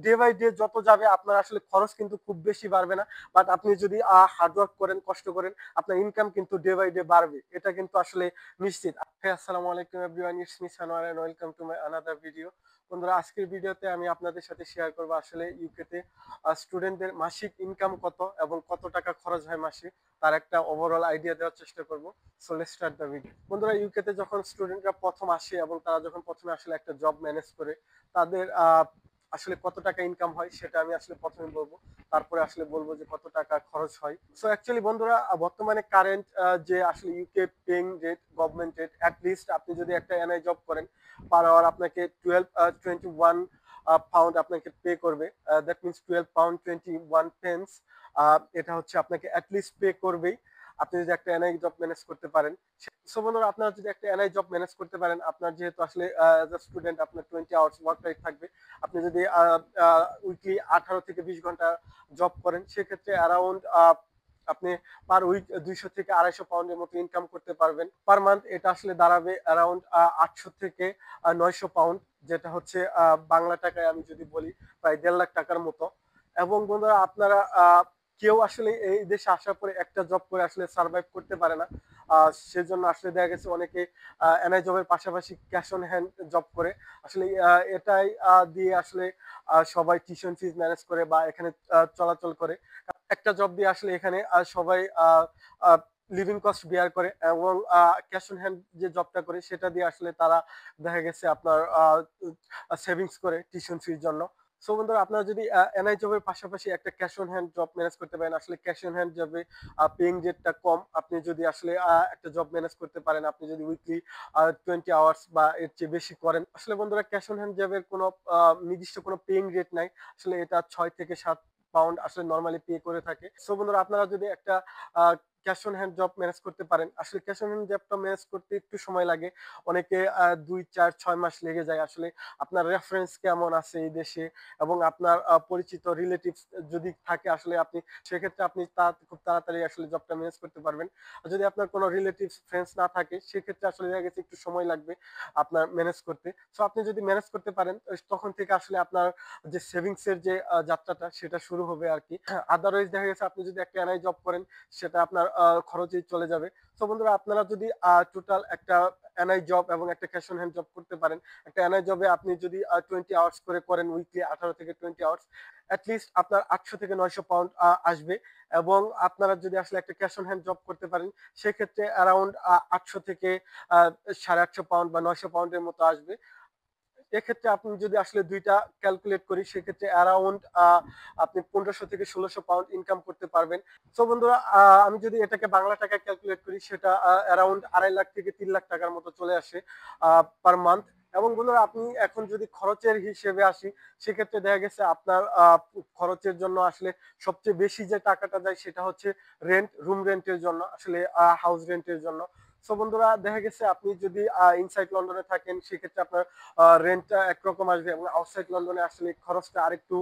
Day by day যত যাবে আপনার আসলে খরচ কিন্তু খুব বেশি বাড়বে না। বাট আপনি যদি হার্ড ওয়ার্ক করেন, কষ্ট করেন, আপনার ইনকাম কিন্তু ডে বাই ডে বাড়বে। এটা কিন্তু আসলে নিশ্চিত। আসসালামু আলাইকুম everyone, it's me Sanowar and welcome to my another video. বন্ধুরা, আজকের ভিডিওতে আমি আপনাদের সাথে শেয়ার করব আসলে ইউকেতে স্টুডেন্টদের মাসিক ইনকাম কত এবং কত টাকা খরচ হয় মাসে, তার একটা ওভারঅল আইডিয়া দেওয়ার চেষ্টা করব। So let's start the video. বন্ধুরা, ইউকেতে যখন স্টুডেন্টরা প্রথম আসে এবং তারা যখন প্রথমে আসলে একটা জব ম্যানেজ করে, তাদের আসলে কত টাকা ইনকাম হয় সেটা আমি আসলে প্রথমে বলবো। তারপরে আসলে বলবো যে কত টাকা খরচ হয়। সো অ্যাকচুয়ালি বন্ধুরা, বর্তমানে কারেন্ট যে আসলে UK paying rate, government rate, at least আপনি যদি একটা এনআই জব করেন, পার আওয়ার আপনাকে 21 পাউন্ড আপনাকে পে করবে। That means 12 pound 21 pence। এটা হচ্ছে আপনাকে অ্যাটলিস্ট পে করবেই আপনি যদি একটা এনআই জব ম্যানেজ করতে পারেন। সো বন্ধুরা, আপনারা যদি একটা এনআই জব ম্যানেজ করতে পারেন, আপনার যেহেতু আসলে অ্যাজ আ স্টুডেন্ট আপনার 20 আওয়ার্স ওয়ার্ক রাইট থাকবে। আপনি যদি উইকলি 18 থেকে 20 ঘন্টা জব করেন, সেক্ষেত্রে অ্যারাউন্ড আপনি পার উইক 200 থেকে 250 পাউন্ডের মতো ইনকাম করতে পারবেন। পার মান্থ এটা আসলে দাঁড়াবে অ্যারাউন্ড 800 থেকে 900 পাউন্ড, যেটা হচ্ছে বাংলা টাকায় আমি যদি বলি প্রায় 1.5 লাখ টাকার মতো। এবং বন্ধুরা, আপনারা কেউ আসলে এই দেশে আসার পরে একটা জব করে আসলে সার্ভাইভ করতে পারে না। সেজন্য আসলে দেখা গেছে অনেকে এনআই জবের পাশাপাশি ক্যাশ অন হ্যান্ড জব করে। আসলে এটাই দিয়ে আসলে সবাই টিউশন ফিজ ম্যানেজ করে বা এখানে চলাচল করে। একটা জব দিয়ে আসলে এখানে সবাই লিভিং কস্ট বিয়ার করে, এবং ক্যাশ অন হ্যান্ড যে জবটা করে সেটা দিয়ে আসলে তারা দেখা গেছে আপনার সেভিংস করে টিউশন ফির জন্য। সো বন্ধুরা, আপনারা যদি এনআই জবের পাশাপাশি একটা cash on hand job manage করতে পারেন, আসলে ক্যাশ অন হ্যান্ড জবে পেইং রেটটা কম। আপনি যদি আসলে একটা জব ম্যানেজ করতে পারেন, আপনি যদি উইকলি 20 আওয়ার্স বা এর চেয়ে বেশি করেন, আসলে বন্ধুরা ক্যাশ অন হ্যান্ড জবের কোনো নির্দিষ্ট কোনো পেইং রেট নাই। আসলে এটা 6 থেকে 7 পাউন্ড আসলে নর্মালি পে করে থাকে। সো বন্ধুরা, আপনারা যদি একটা cash on hand job manage করতে পারেন, আসলে ক্যাশ অন হ্যান্ড জবটা ম্যানেজ করতে একটু সময় লাগে। অনেকে 2 4 6 মাস লেগে যায়। আসলে আপনার রেফারেন্স কেমন আছে এই দেশে, এবং আপনার পরিচিত রিলেটিভস যদি থাকে, আসলে আপনি সেক্ষেত্রে আপনি খুব তাড়াতাড়ি আসলে জবটা ম্যানেজ করতে পারবেন। আর যদি আপনার কোনো রিলেটিভস ফ্রেন্ডস না থাকে, সেক্ষেত্রে আসলে দেখা গেছে একটু সময় লাগবে আপনার ম্যানেজ করতে। সো আপনি যদি ম্যানেজ করতে পারেন, তখন থেকে আসলে আপনার যে সেভিংস এর যে যাত্রাটা সেটা শুরু হবে আর কি। আদারওয়াইজ দেখা গেছে আপনি যদি একটা এনআই জব করেন, সেটা আপনার খরচেই চলে যাবে। সো বন্ধুরা, আপনারা যদি টোটাল একটা এনআই জব এবং একটা ক্যাশ অন হ্যান্ড জব করতে পারেন, একটা এনআই জবে আপনি যদি 20 আওয়ার্স করে করেন, উইকলি 18 থেকে 20 আওয়ার্স, অ্যাটলিস্ট আপনার 800 থেকে 900 পাউন্ড আসবে। এবং আপনারা যদি আসলে একটা ক্যাশ অন হ্যান্ড জব করতে পারেন, সেক্ষেত্রে অ্যারাউন্ড 800 থেকে 850 পাউন্ড বা 900 পাউন্ডের মতো আসবে। এক্ষেত্রে আপনি যদি আসলে দুইটা ক্যালকুলেট করি, সেক্ষেত্রে অ্যারাউন্ড আপনি 1500 থেকে 1600 পাউন্ড ইনকাম করতে পারবেন। সো বন্ধুরা, আমি যদি এটাকে বাংলা টাকায় ক্যালকুলেট করি, সেটা অ্যারাউন্ড 2.5 লাখ থেকে 3 লাখ টাকার মতো চলে আসে পার মান্থ। এবং বন্ধুরা, আপনি এখন যদি খরচের হিসেবে আসি, সেক্ষেত্রে দেখা গেছে আপনার খরচের জন্য আসলে সবচেয়ে বেশি যে টাকাটা যায় সেটা হচ্ছে রেন্ট, রুম রেন্টের জন্য, আসলে হাউস রেন্টের জন্য। সো বন্ধুরা, দেখা গেছে আপনি যদি ইনসাইড লন্ডনে থাকেন, সেক্ষেত্রে আপনার রেন্টটা একরকম আসবে, এবং আউটসাইড লন্ডনে আসলে খরচটা আরেকটু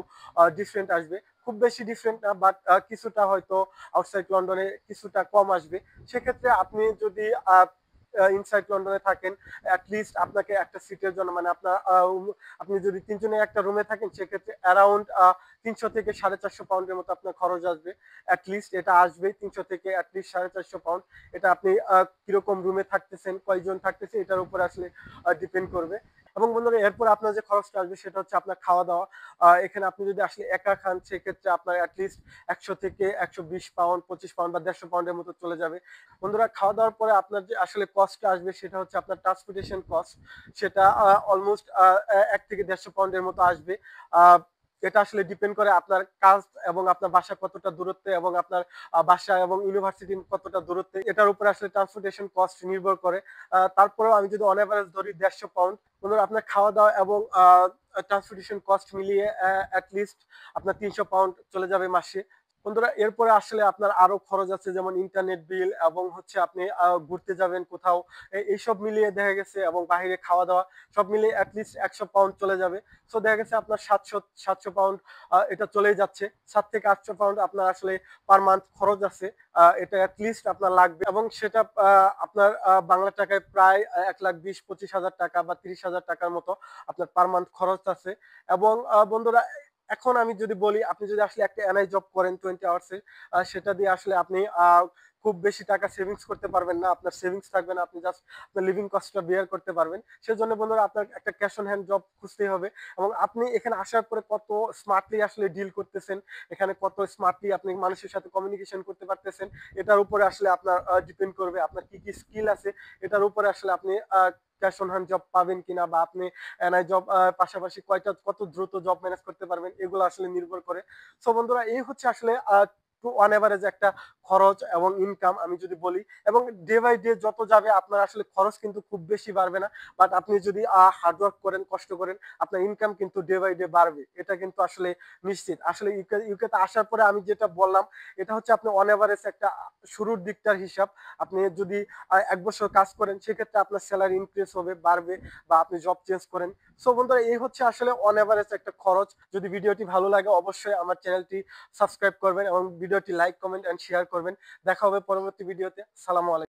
ডিফারেন্ট আসবে। খুব বেশি ডিফারেন্ট না, বাট কিছুটা হয়তো আউটসাইড লন্ডনে কিছুটা কম আসবে। সেক্ষেত্রে আপনি যদি ইনসাইড লন্ডনে থাকেন, অ্যাটলিস্ট আপনাকে একটা সিটের জন্য, মানে আপনার আপনি যদি তিনজনে একটা রুমে থাকেন, সেক্ষেত্রে অ্যারাউন্ড 300 থেকে 450 পাউন্ডের মতো আপনার খরচ আসবে। অ্যাটলিস্ট এটা আসবেই 300 থেকে অ্যাটলিস্ট 450 পাউন্ড। এটা আপনি কিরকম রুমে থাকতেছেন, কয়জন থাকতেছে, এটার উপর আসলে ডিপেন্ড করবে। এবং বন্ধুরা, এরপর আপনার যে খরচটা আসবে সেটা হচ্ছে আপনার খাওয়া দাওয়া। এখানে আপনি যদি আসলে একা খান, সেক্ষেত্রে আপনার অ্যাটলিস্ট 100 থেকে 120 পাউন্ড, 25 পাউন্ড বা 150 পাউন্ডের মতো চলে যাবে। বন্ধুরা, খাওয়া দাওয়ার পরে আপনার যে আসলে কস্টটা আসবে সেটা হচ্ছে আপনার ট্রান্সপোর্টেশন কস্ট। সেটা অলমোস্ট 1 থেকে 150 পাউন্ডের মতো আসবে। আহ, এটা আসলে ডিপেন্ড করে আপনার কাজ এবং আপনার বাসা কতটা দূরত্বে, এবং আপনার বাসা এবং ইউনিভার্সিটি কতটা দূরত্বে, এটার উপরে আসলে ট্রান্সপোর্টেশন কস্ট নির্ভর করে। তারপরেও আমি যদি অন এভারেজ ধরি 150 পাউন্ড, বন্ধুরা, আপনার খাওয়া দাওয়া এবং ট্রান্সপোর্টেশন কস্ট মিলিয়ে অ্যাটলিস্ট আপনার 300 পাউন্ড চলে যাবে মাসে। বন্ধুরা এরপরে আসলে আপনার আরো খরচ আছে, যেমন ইন্টারনেট বিল এবং হচ্ছে আপনি ঘুরতে যাবেন কোথাও, এইসব মিলিয়ে দেখা গেছে, এবং বাইরে খাওয়া দাওয়া সব মিলিয়ে অ্যাটলিস্ট 100 পাউন্ড চলে যাবে। সো দেখা গেছে আপনার 700 পাউন্ড এটা চলেই যাচ্ছে। 7 থেকে 800 পাউন্ড আপনার আসলে পার মান্থ খরচ আছে, এটা অ্যাটলিস্ট আপনার লাগবে, এবং সেটা আপনার বাংলা টাকায় প্রায় 1,20,25,000 টাকা বা 30,000 টাকার মতো আপনার পার মান্থ খরচ আছে। এবং বন্ধুরা এখন আমি যদি বলি, আপনি যদি আসলে একটা এনআই জব করেন 20 আওয়ার্সের, সেটা দিয়ে আসলে আপনি খুব বেশি টাকা সেভিংস করতে পারবেন না, আপনার সেভিংস থাকবে না, আপনি জাস্ট আপনার লিভিং কস্টটা বিয়ার করতে পারবেন। সেজন্য বন্ধুরা আপনার একটা ক্যাশ অন হ্যান্ড জব খুঁজতেই হবে। এবং আপনি এখানে আসার পরে কত স্মার্টলি আসলে ডিল করতেছেন, এখানে কত স্মার্টলি আপনি মানুষের সাথে কমিউনিকেশন করতে পারতেছেন, এটার উপরে আসলে আপনার ডিপেন্ড করবে আপনার কি কি স্কিল আছে, এটার উপরে আসলে আপনি ক্যাশ অন হ্যান্ড জব পাবেন কিনা, বা আপনি এনআই জব পাশাপাশি কত দ্রুত জব ম্যানেজ করতে পারবেন, এগুলো আসলে নির্ভর করে। সো বন্ধুরা এই হচ্ছে আসলে টু অন এভারেজ একটা খরচ এবং ইনকাম আমি যদি বলি। এবং ডে বাই ডে যত যাবে আপনার আসলে খরচ কিন্তু খুব বেশি বাড়বে না, বাট আপনি যদি হার্ডওয়ার্ক করেন, কষ্ট করেন, আপনার ইনকাম কিন্তু ডে বাই ডে বাড়বে, এটা কিন্তু আসলে নিশ্চিত। আসলে ইউকেতে আসার পরে আমি যেটা বললাম, এটা হচ্ছে আপনি অন এভারেজ একটা শুরুর দিকটার হিসাব। আপনি যদি 1 বছর কাজ করেন, সেক্ষেত্রে আপনার স্যালারি ইনক্রিজ হবে, বাড়বে, বা আপনি জব চেঞ্জ করেন। সো বন্ধুরা এই হচ্ছে আসলে অন এভারেজ একটা খরচ। যদি ভিডিওটি ভালো লাগে অবশ্যই আমার চ্যানেলটি সাবস্ক্রাইব করবেন এবং ভিডিওটি লাইক, কমেন্ট এন্ড শেয়ার করবেন। দেখা হবে পরবর্তী ভিডিওতে। সালামু আলাইকুম।